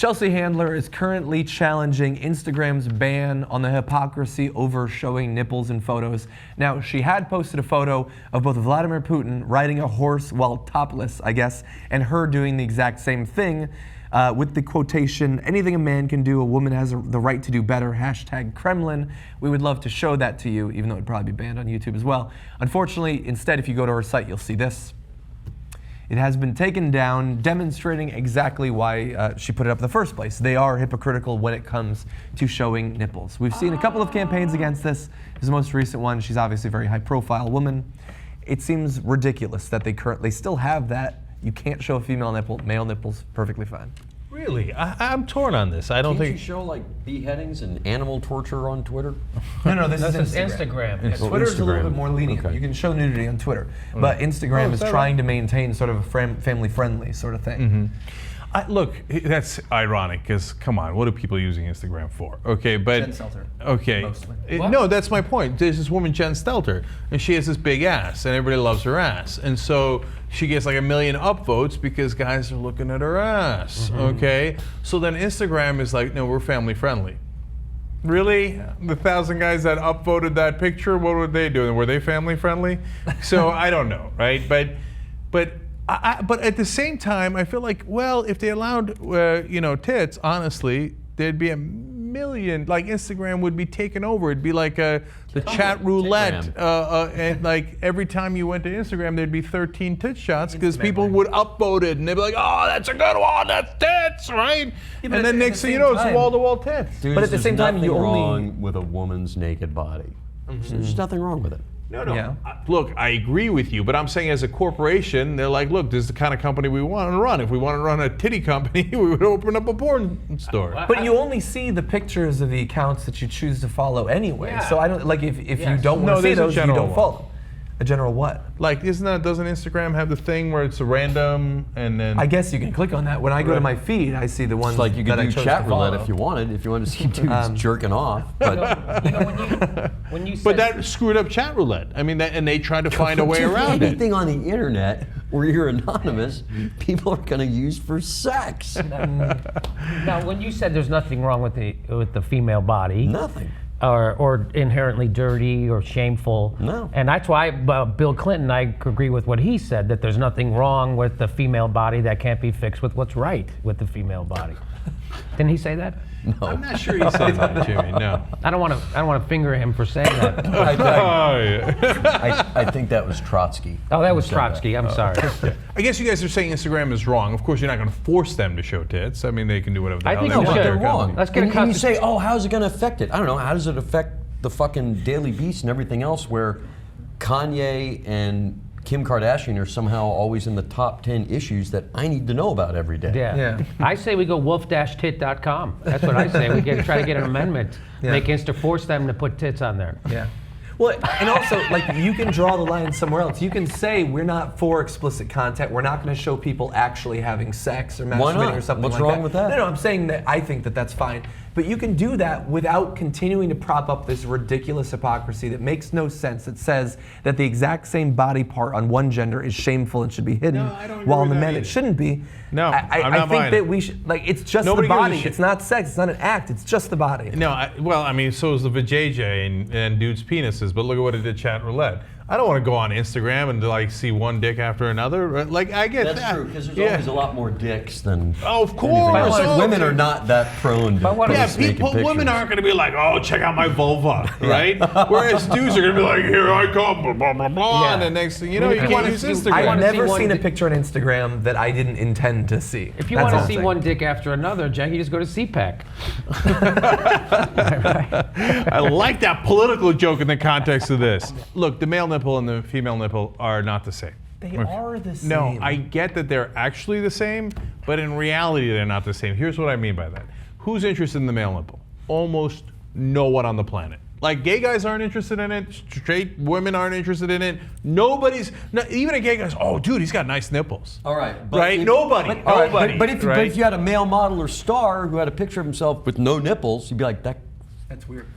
Chelsea Handler is currently challenging Instagram's ban on the hypocrisy over showing nipples in photos. Now, she had posted a photo of both Vladimir Putin riding a horse while topless, I guess, and her doing the exact same thing with the quotation, "Anything a man can do, a woman has the right to do better, #Kremlin." We would love to show that to you, even though it would probably be banned on YouTube as well. Unfortunately, instead, if you go to her site, you'll see this. It has been taken down, demonstrating exactly why she put it up in the first place. They are hypocritical when it comes to showing nipples. We've seen a couple of campaigns against this. This is the most recent one. She's obviously a very high-profile woman. It seems ridiculous that they currently still have that. You can't show a female nipple, male nipples, perfectly fine. Really? I'm torn on this. I don't Can't think. you show like beheadings and animal torture on Twitter? No, this That's is Instagram. Yeah, Twitter's a little bit more lenient. Okay. You can show nudity on Twitter, but Instagram is that trying to maintain sort of a family-friendly sort of thing. Look, that's ironic because come on, what are people using Instagram for? Okay, but Jen Stelter, okay, mostly. No, that's my point. There's this woman, Jen Stelter, and she has this big ass, and everybody loves her ass, and so she gets like 1 million upvotes because guys are looking at her ass. Okay, so then Instagram is like, no, we're family friendly. Really? The 1,000 guys that upvoted that picture, what were they doing? Were they family friendly? So I don't know, right? But at the same time, I feel like, well, if they allowed, tits, honestly, there'd be 1 million. Like Instagram would be taken over. It'd be like the chat roulette, and like every time you went to Instagram, there'd be 13 tit shots because people would upvote it, and they'd be like, "Oh, that's a good one. That's tits, right?" And then next thing you know, it's wall-to-wall tits. Dude, But at the same time, you only wrong with a woman's naked body. There's nothing wrong with it. No. Yeah. Look, I agree with you, but I'm saying as a corporation, they're like, look, this is the kind of company we want to run. If we want to run a titty company, we would open up a porn store. But you only see the pictures of the accounts that you choose to follow anyway. Yeah. So I don't like if you don't No, want to see there's a those, you general don't one. follow. A general what? Like, doesn't Instagram have the thing where it's a random and then? I guess you can click on that. When I go to my feed, I see the ones It's like you that could I do chose chat to roulette follow. if you wanted to see dudes jerking off. But When you said, But that screwed up chat roulette. I mean, and they tried to find a way Dude, around it. anything on the internet where you're anonymous, people are going to use for sex. now, when you said there's nothing wrong with the female body, Nothing. or inherently dirty or shameful. No. And that's why Bill Clinton, I agree with what he said, that there's nothing wrong with the female body that can't be fixed with what's right with the female body. Didn't he say that? No. I'm not sure he said that, Jimmy. No. I don't want to finger him for saying that. I think that was Trotsky. Oh, that was who said Trotsky. I'm sorry. I guess you guys are saying Instagram is wrong. Of course, you're not going to force them to show tits. I mean, they can do whatever the I hell think they you want. should. They're They're wrong. Let's get a and you say, oh, how's it going to affect it? I don't know. How does it affect the fucking Daily Beast and everything else where Kanye and Kim Kardashian are somehow always in the top 10 issues that I need to know about every day? Yeah. I say we go wolf-tit.com. That's what I say. We try to get an amendment. Make force them to put tits on there. Yeah. Well, and also, like, you can draw the line somewhere else. You can say we're not for explicit content. We're not going to show people actually having sex or Why masturbating not? or something What's like wrong that. with that? No, I'm saying that I think that that's fine. But you can do that without continuing to prop up this ridiculous hypocrisy that makes no sense. That says that the exact same body part on one gender is shameful and should be hidden, No, I don't agree while on with the that men either. it shouldn't be. No, I'm I not think buying that it. we should, like, it's just Nobody the gives a body. shit. It's not sex. It's not an act. It's just the body. No, I mean, so is the vajayjay and dudes' penises, but look at what it did chat roulette. I don't want to go on Instagram and like see one dick after another. Like, I get That's that. true, because there's always a lot more dicks than Oh, of anything course. else. Oh, Women are not that prone to what Yeah, post naked people, women pictures. aren't going to be like, oh, check out my vulva, right? Whereas dudes are going to be like, here I come, blah, blah, blah, blah. Yeah. And the next thing you know, you I can't wanna use see- I Instagram. wanna I've never see one seen a dick- picture on Instagram that I didn't intend to see. If you That's want all to I'm see saying. one dick after another, Jack, you just go to CPAC. I like that political joke in the context of this. Look, the male nipple and the female nipple are not the same. They are the same. No, I get that they're actually the same, but in reality, they're not the same. Here's what I mean by that. Who's interested in the male nipple? Almost no one on the planet. Like, gay guys aren't interested in it. Straight women aren't interested in it. Even a gay guy's, oh, dude, he's got nice nipples. All right. Right? Nobody. All right, Nobody. but if right? you had a male model or star who had a picture of himself with no nipples, you'd be like, That's weird.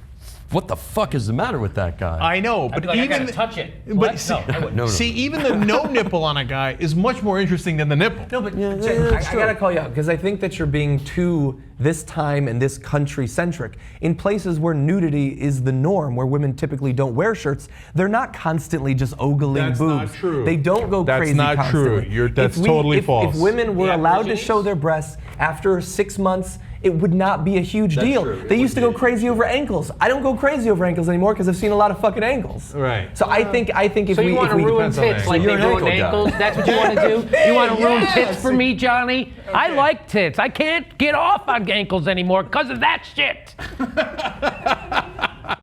what the fuck is the matter with that guy? I know, I'd but be like, I even gotta touch it. But What? see, No, I wouldn't. No. see, even the no nipple on a guy is much more interesting than the nipple. No, but Yeah, Jay, that's I true. gotta call you out because I think that you're being too this time and this country centric. In places where nudity is the norm, where women typically don't wear shirts, they're not constantly just ogling That's boobs. not true. They don't go That's crazy not true. constantly. That's totally false. If women were The allowed to Aborigines? show their breasts after 6 months, it would not be a huge That's deal. true. It They used to go wouldn't be. crazy over ankles. I don't go crazy over ankles anymore because I've seen a lot of fucking ankles. Right. So I think if So we you want if to we ruin depends on tits that. like So they you're an ruin ankle guy. ankles? That's what you want to do? You want to ruin Yes. tits for me, Johnny? I like tits. I can't get off on ankles anymore because of that shit.